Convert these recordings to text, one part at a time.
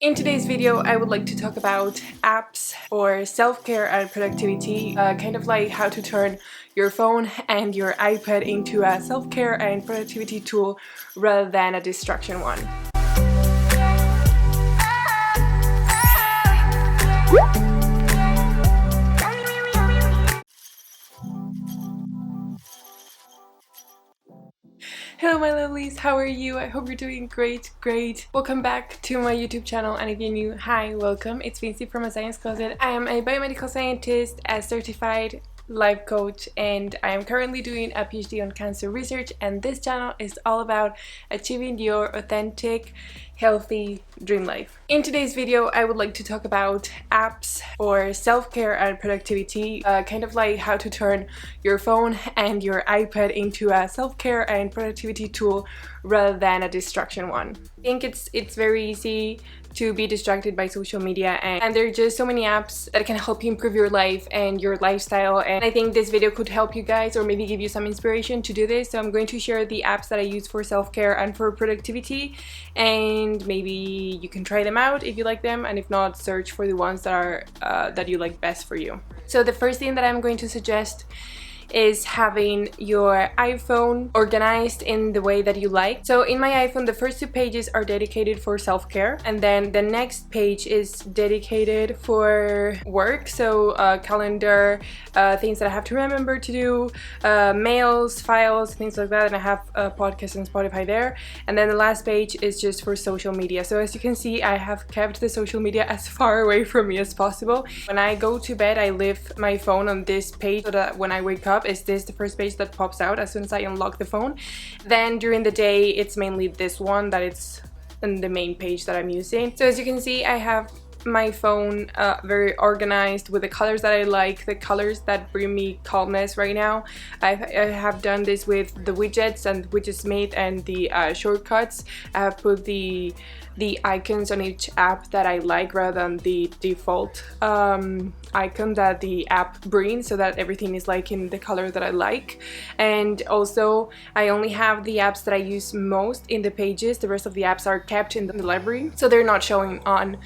In today's video, I would like to talk about apps for self-care and productivity, kind of like how to turn your phone and your iPad into a self-care and productivity tool rather than a distraction one. Hello my lovelies, how are you? I hope you're doing great. Welcome back to my YouTube channel, and if you're new, hi, welcome. It's Vinci from A Science Closet. I am a biomedical scientist, a certified life coach, and I am currently doing a PhD on cancer research, and this channel is all about achieving your authentic, healthy dream life. In today's video, I would like to talk about apps for self-care and productivity, kind of like how to turn your phone and your iPad into a self-care and productivity tool rather than a distraction one. I think it's very easy to be distracted by social media, and there are just so many apps that can help you improve your life and your lifestyle, and I think this video could help you guys or maybe give you some inspiration to do this. So I'm going to share the apps that I use for self-care and for productivity, and maybe you can try them out if you like them, and if not, search for the ones that are that you like best for you. So the first thing that I'm going to suggest is having your iPhone organized in the way that you like. So in my iPhone, the first two pages are dedicated for self-care, and then the next page is dedicated for work, so calendar, things that I have to remember to do, mails, files, things like that, and I have podcasts and Spotify there. And then the last page is just for social media. So as you can see, I have kept the social media as far away from me as possible. When I go to bed, I leave my phone on this page so that when I wake up, is this the first page that pops out as soon as I unlock the phone. Then during the day, it's mainly this one that it's in the main page that I'm using. So as you can see, I have my phone very organized with the colors that I like, the colors that bring me calmness right now. I have done this with the widgets and Widgetsmith and the shortcuts. I have put the icons on each app that I like rather than the default icon that the app brings, so that everything is like in the color that I like. And also I only have the apps that I use most in the pages. The rest of the apps are kept in the library, so they're not showing on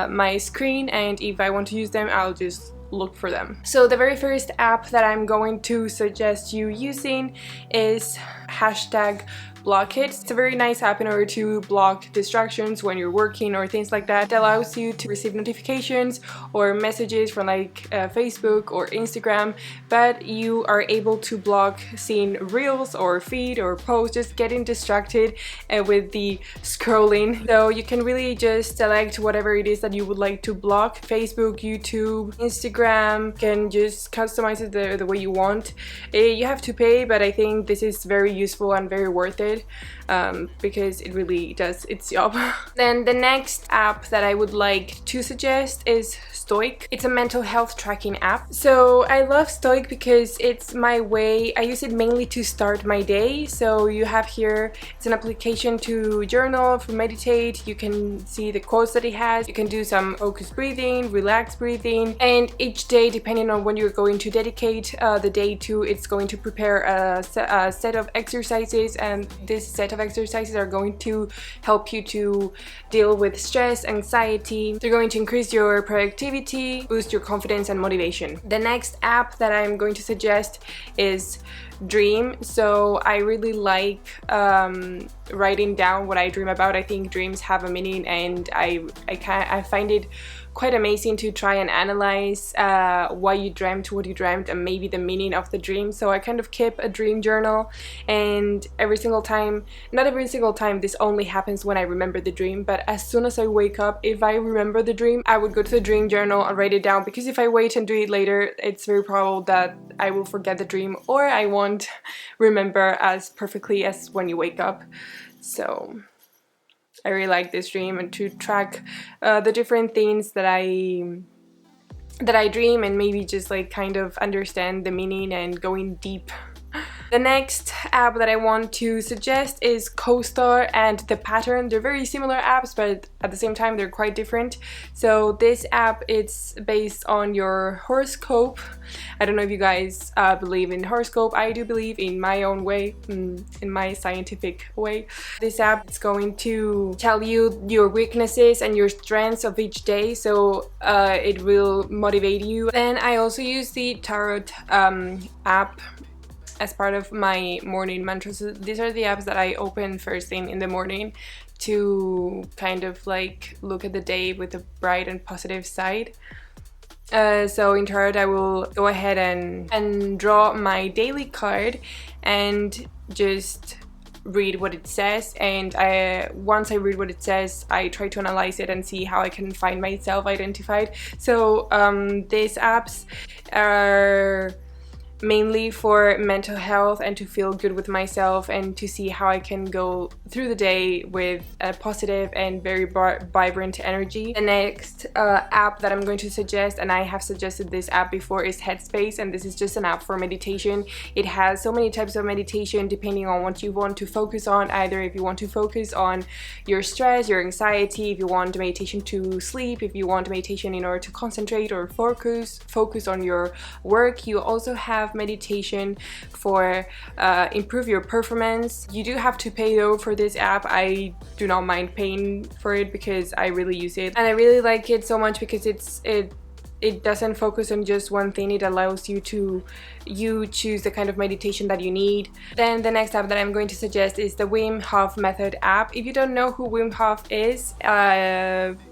my screen, and if I want to use them, I'll just look for them. So the very first app that I'm going to suggest you using is #Blockhit. It's a very nice app in order to block distractions when you're working or things like that. It allows you to receive notifications or messages from like Facebook or Instagram, but you are able to block seeing reels or feed or posts, just getting distracted with the scrolling. So you can really just select whatever it is that you would like to block. Facebook, YouTube, Instagram, you can just customize it the way you want. You have to pay, but I think this is very useful and very worth it. Because it really does its job. Then the next app that I would like to suggest is Stoic. It's a mental health tracking app. So I love Stoic because it's my way, I use it mainly to start my day. So you have here, it's an application to journal, to meditate. You can see the quotes that it has. You can do some focused breathing, relaxed breathing, and each day, depending on when you're going to dedicate the day to, it's going to prepare a set of exercises, and this set of exercises are going to help you to deal with stress, anxiety. They're going to increase your productivity, boost your confidence and motivation. The next app that I'm going to suggest is Dream. So I really like writing down what I dream about. I think dreams have a meaning, and I find it quite amazing to try and analyze why you dreamt what you dreamt and maybe the meaning of the dream. So I kind of keep a dream journal, and every single time, not every single time, this only happens when I remember the dream, but as soon as I wake up, if I remember the dream, I would go to the dream journal and write it down, because if I wait and do it later, it's very probable that I will forget the dream, or I won't remember as perfectly as when you wake up. So I really like this dream, and to track the different things that I dream, and maybe just like kind of understand the meaning and going deep The next app that I want to suggest is CoStar and The Pattern. They're very similar apps, but at the same time they're quite different. So this app, it's based on your horoscope. I don't know if you guys believe in horoscope. I do believe in my own way, in my scientific way. This app is going to tell you your weaknesses and your strengths of each day, so it will motivate you. Then I also use the Tarot app as part of my morning mantras. So these are the apps that I open first thing in the morning to kind of like look at the day with a bright and positive side. So in Tarot I will go ahead and draw my daily card and just read what it says, and once I read what it says, I try to analyze it and see how I can find myself identified. So these apps are mainly for mental health and to feel good with myself and to see how I can go through the day with a positive and very vibrant energy. The next app that I'm going to suggest, and I have suggested this app before, is Headspace, and this is just an app for meditation. It has so many types of meditation depending on what you want to focus on, either if you want to focus on your stress, your anxiety, if you want meditation to sleep, if you want meditation in order to concentrate or focus on your work. You also have meditation for improve your performance. You do have to pay though for this app. I do not mind paying for it because I really use it, and I really like it so much because it doesn't focus on just one thing. It allows you to choose the kind of meditation that you need. Then the next app that I'm going to suggest is the Wim Hof Method app. If you don't know who Wim Hof is,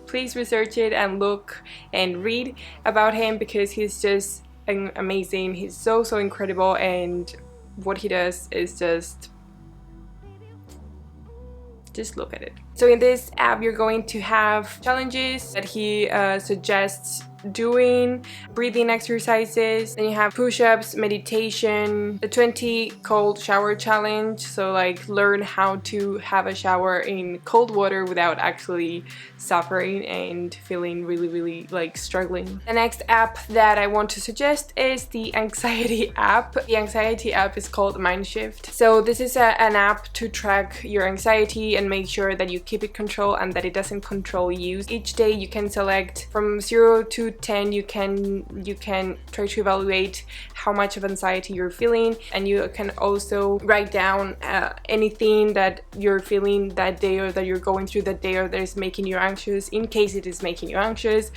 please research it and look and read about him because he's just amazing. He's so incredible, and what he does is just look at it. So in this app you're going to have challenges that he suggests doing, breathing exercises, then you have push-ups, meditation, the 20 cold shower challenge, so like learn how to have a shower in cold water without actually suffering and feeling really like struggling. The next app that I want to suggest is the anxiety app. The anxiety app is called Mindshift. So this is an app to track your anxiety and make sure that you keep it control and that it doesn't control you. Each day you can select from 0 to 10. You can try to evaluate how much of anxiety you're feeling, and you can also write down anything that you're feeling that day or that you're going through that day or that is making you anxious, in case it is making you anxious.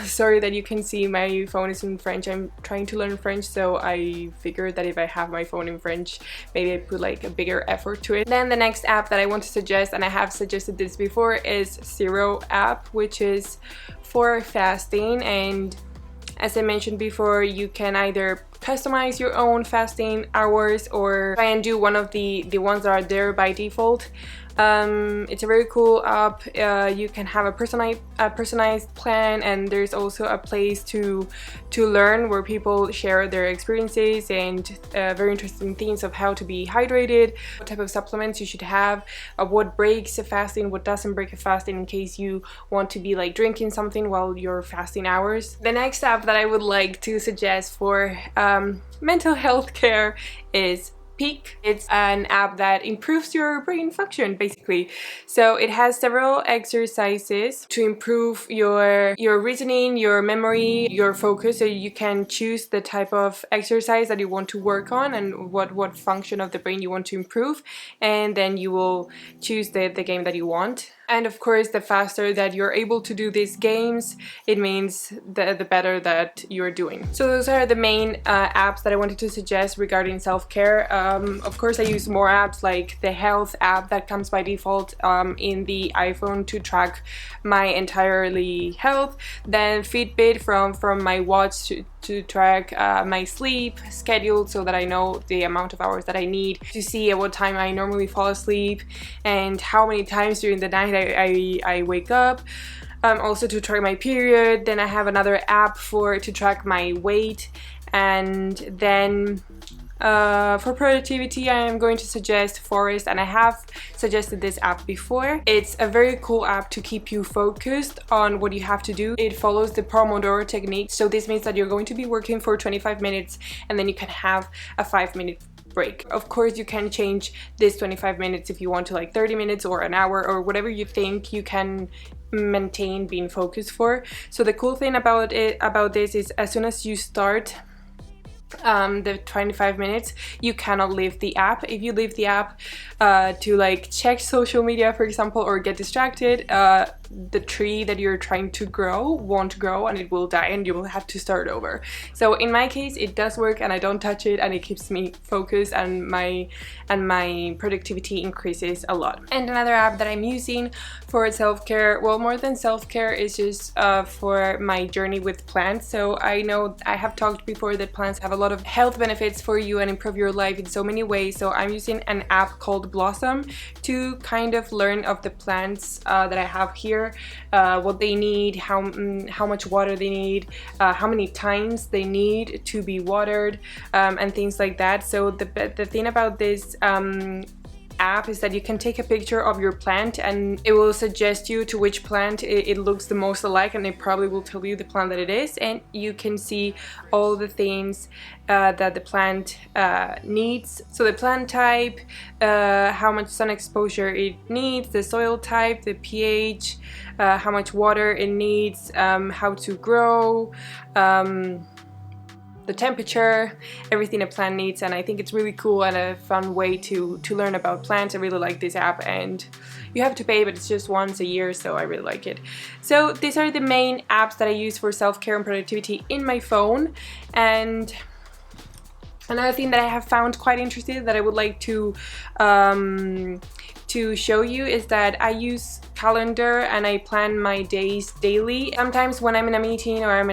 Sorry that you can see my phone is in French. I'm trying to learn French, so I figured that if I have my phone in French, maybe I put like a bigger effort to it. Then the next app that I want to suggest, and I have suggested this before, is Zero app, which is for fasting. And as I mentioned before, you can either customize your own fasting hours or try and do one of the ones that are there by default. It's a very cool app. You can have a personalized plan, and there's also a place to learn where people share their experiences and very interesting things of how to be hydrated, what type of supplements you should have, what breaks a fasting, what doesn't break a fasting, in case you want to be like drinking something while you're fasting hours. The next app that I would like to suggest for mental health care is pique. It's an app that improves your brain function basically. So it has several exercises to improve your reasoning, your memory, your focus. So you can choose the type of exercise that you want to work on and what function of the brain you want to improve, and then you will choose the game that you want. And of course, the faster that you're able to do these games, it means the better that you're doing. So those are the main apps that I wanted to suggest regarding self-care. Of course, I use more apps like the health app that comes by default in the iPhone to track my entirely health. Then Fitbit from my watch to track my sleep schedule, so that I know the amount of hours that I need to see at what time I normally fall asleep and how many times during the night I wake up. Also to track my period. Then I have another app to track my weight, and then for productivity, I am going to suggest Forest, and I have suggested this app before. It's a very cool app to keep you focused on what you have to do. It follows the Pomodoro technique, so this means that you're going to be working for 25 minutes and then you can have a 5-minute break. Of course, you can change this 25 minutes if you want to like 30 minutes or an hour or whatever you think you can maintain being focused for. So the cool thing about this is as soon as you start the 25 minutes, you cannot leave the app. If you leave the app to like check social media, for example, or get distracted, the tree that you're trying to grow won't grow and it will die and you will have to start over. So in my case, it does work and I don't touch it and it keeps me focused and my productivity increases a lot. And another app that I'm using for self-care, well, more than self-care, is just for my journey with plants. So I know I have talked before that plants have a lot of health benefits for you and improve your life in so many ways. So I'm using an app called Blossom to kind of learn of the plants that I have here, what they need, how much water they need, how many times they need to be watered, and things like that. So the thing about this app is that you can take a picture of your plant and it will suggest you to which plant it looks the most alike, and it probably will tell you the plant that it is, and you can see all the things that the plant needs. So the plant type, how much sun exposure it needs, the soil type, the pH, how much water it needs, how to grow, the temperature, everything a plant needs. And I think it's really cool and a fun way to learn about plants. I really like this app, and you have to pay, but it's just once a year, so I really like it. So these are the main apps that I use for self-care and productivity in my phone. And another thing that I have found quite interesting that I would like to show you is that I use calendar and I plan my days daily. Sometimes when I'm in a meeting or I'm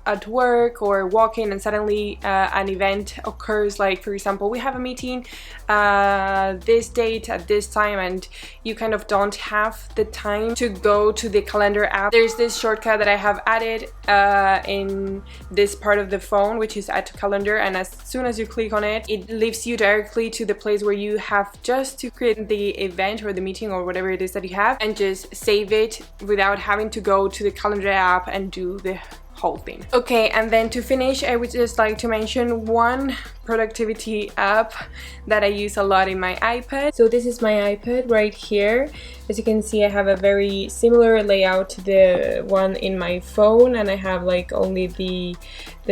at work or walking and suddenly an event occurs, like for example we have a meeting this date at this time, and you kind of don't have the time to go to the calendar app. There's this shortcut that I have added in this part of the phone, which is add to calendar, and as soon as you click on it, it leads you directly to the place where you have just to create the event or the meeting or whatever it is that you have, and just save it without having to go to the calendar app and do the whole thing. Okay, and then to finish, I would just like to mention one productivity app that I use a lot in my iPad. So this is my iPad right here. As you can see, I have a very similar layout to the one in my phone, and I have like only the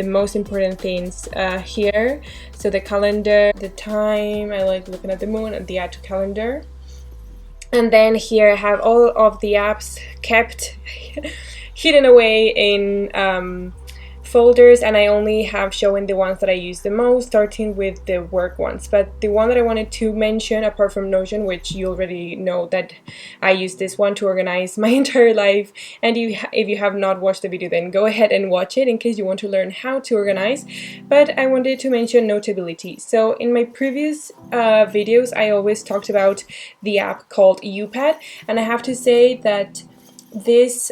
most important things here. So the calendar, the time, I like looking at the moon, and the add to calendar. And then here I have all of the apps kept hidden away in folders, and I only have shown the ones that I use the most, starting with the work ones. But the one that I wanted to mention, apart from Notion, which you already know that I use this one to organize my entire life, and if you have not watched the video, then go ahead and watch it in case you want to learn how to organize. But I wanted to mention Notability. So in my previous videos, I always talked about the app called UPad, and I have to say that this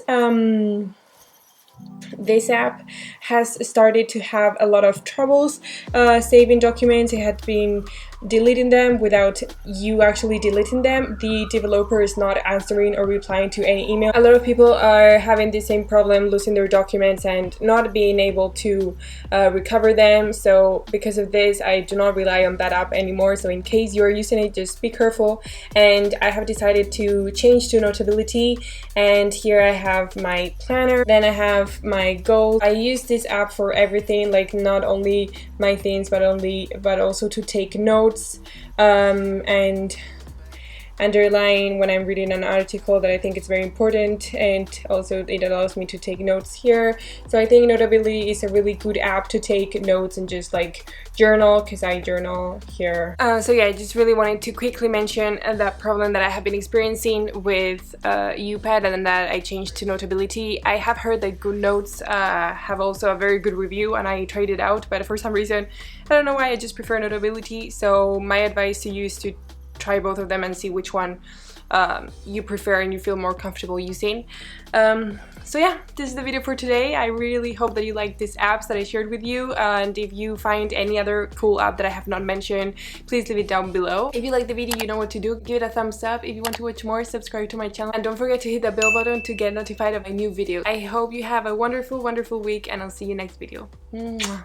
app has started to have a lot of troubles saving documents. It had been deleting them without you actually deleting them. The developer is not answering or replying to any email. A lot of people are having the same problem, losing their documents and not being able to recover them. So because of this, I do not rely on that app anymore. So in case you're using it, just be careful. And I have decided to change to Notability, and here I have my planner, then I have my goals. I use this app for everything, like not only my things but also to take notes and underline when I'm reading an article that I think is very important, and also it allows me to take notes here. So I think Notability is a really good app to take notes and just like journal, because I journal here. So yeah, I just really wanted to quickly mention that problem that I have been experiencing with UPad, and that I changed to Notability. I have heard that Good Notes have also a very good review, and I tried it out, but for some reason, I don't know why, I just prefer Notability. So my advice to you is to try both of them and see which one you prefer and you feel more comfortable using. So yeah, this is the video for today. I really hope that you like these apps that I shared with you, and if you find any other cool app that I have not mentioned, please leave it down below. If you like the video, you know what to do. Give it a thumbs up. If you want to watch more, subscribe to my channel, and don't forget to hit the bell button to get notified of my new videos. I hope you have a wonderful, wonderful week, and I'll see you next video. Mwah.